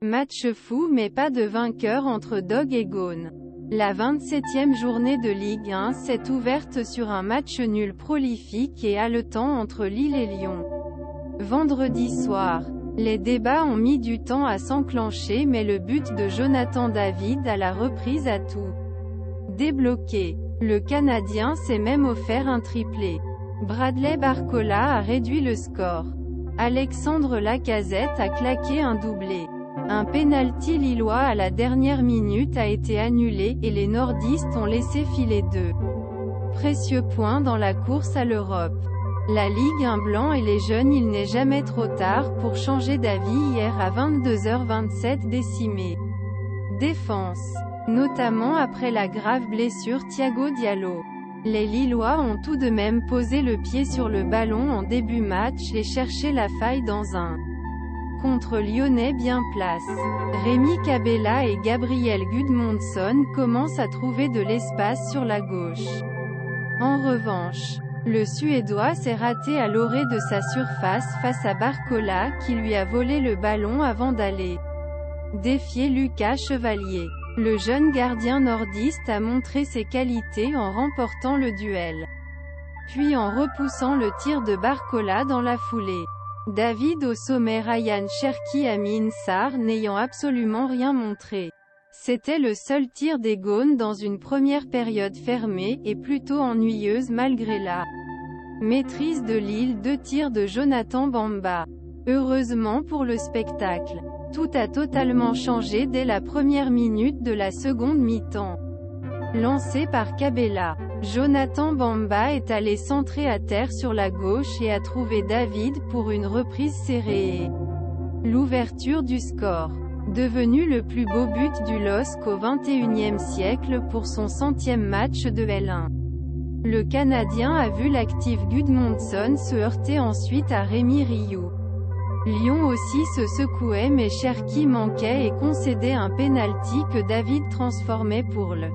Match fou mais pas de vainqueur entre Dog et Gaune. La 27e journée de Ligue 1 s'est ouverte sur un match nul prolifique et haletant entre Lille et Lyon. Vendredi soir, les débats ont mis du temps à s'enclencher mais le but de Jonathan David à la reprise a tout débloqué. Le Canadien s'est même offert un triplé. Bradley Barcola a réduit le score. Alexandre Lacazette a claqué un doublé. Un pénalty lillois à la dernière minute a été annulé, et les nordistes ont laissé filer 2 précieux points dans la course à l'Europe. La Ligue 1 blanc et les jeunes. Il n'est jamais trop tard pour changer d'avis. Hier à 22h27 décimé. Défense. Notamment après la grave blessure Thiago Diallo. Les Lillois ont tout de même posé le pied sur le ballon en début match et cherché la faille dans un contre lyonnais bien place. Rémi Cabella et Gabriel Gudmundsson commencent à trouver de l'espace sur la gauche. En revanche, le Suédois s'est raté à l'orée de sa surface face à Barcola qui lui a volé le ballon avant d'aller défier Lucas Chevalier. Le jeune gardien nordiste a montré ses qualités en remportant le duel, puis en repoussant le tir de Barcola dans la foulée. David au sommet. Ryan Cherki a mis Insar n'ayant absolument rien montré. C'était le seul tir des Gaunes dans une première période fermée, et plutôt ennuyeuse malgré la maîtrise de Lille. 2 tirs de Jonathan Bamba. Heureusement pour le spectacle, tout a totalement changé dès la première minute de la seconde mi-temps. Lancé par Cabella, Jonathan Bamba est allé centrer à terre sur la gauche et a trouvé David pour une reprise serrée et l'ouverture du score. Devenu le plus beau but du LOSC au XXIe siècle pour son 100e match de L1. Le Canadien a vu l'actif Gudmundsson se heurter ensuite à Rémi Rioux. Lyon aussi se secouait mais Cherki manquait et concédait un pénalty que David transformait pour le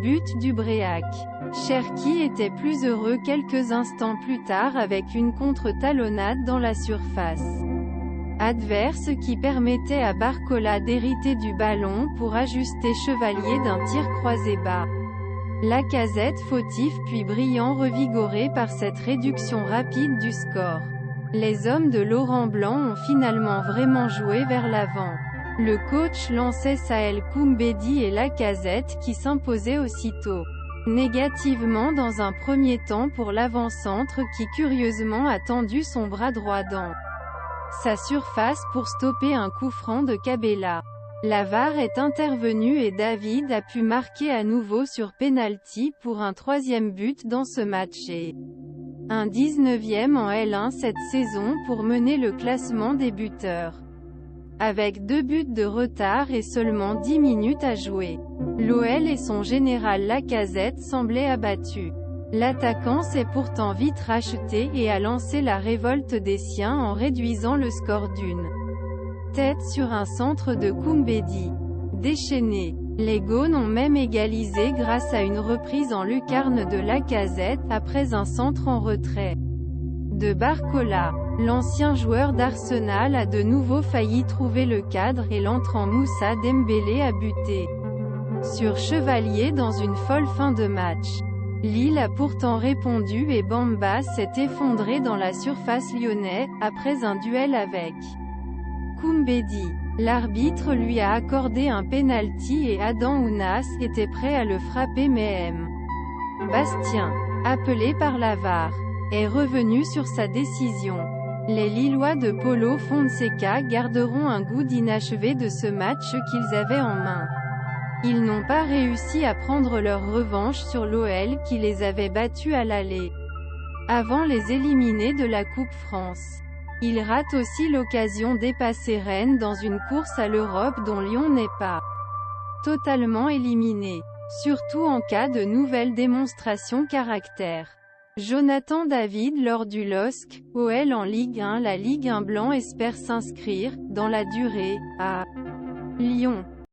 but du Bréac. Cherki était plus heureux quelques instants plus tard avec une contre-talonnade dans la surface adverse qui permettait à Barcola d'hériter du ballon pour ajuster Chevalier d'un tir croisé bas. Lacazette fautif puis brillant revigoré par cette réduction rapide du score. Les hommes de Laurent Blanc ont finalement vraiment joué vers l'avant. Le coach lançait Saël Koumbedi et Lacazette qui s'imposaient aussitôt négativement dans un premier temps pour l'avant-centre qui curieusement a tendu son bras droit dans sa surface pour stopper un coup franc de Cabella. La VAR est intervenue et David a pu marquer à nouveau sur pénalty pour un 3e but dans ce match et un 19e en L1 cette saison pour mener le classement des buteurs. Avec 2 buts de retard et seulement 10 minutes à jouer, l'OL et son général Lacazette semblaient abattus. L'attaquant s'est pourtant vite racheté et a lancé la révolte des siens en réduisant le score d'une tête sur un centre de Koumbedi. Déchaîné, les Gaunes ont même égalisé grâce à une reprise en lucarne de Lacazette après un centre en retrait de Barcola. L'ancien joueur d'Arsenal a de nouveau failli trouver le cadre et l'entrant Moussa Dembélé a buté sur Chevalier dans une folle fin de match. Lille a pourtant répondu et Bamba s'est effondré dans la surface lyonnaise, après un duel avec Koumbedi. L'arbitre lui a accordé un pénalty et Adam Ounas était prêt à le frapper mais M. Bastien, appelé par la VAR, est revenu sur sa décision. Les Lillois de Paulo Fonseca garderont un goût d'inachevé de ce match qu'ils avaient en main. Ils n'ont pas réussi à prendre leur revanche sur l'OL qui les avait battus à l'aller, avant les éliminés de la Coupe France. Ils ratent aussi l'occasion d'épasser Rennes dans une course à l'Europe dont Lyon n'est pas totalement éliminé, surtout en cas de nouvelle démonstration caractère. Jonathan David lors du LOSC, OL en Ligue 1. La Ligue 1 blanc espère s'inscrire, dans la durée, à Lyon.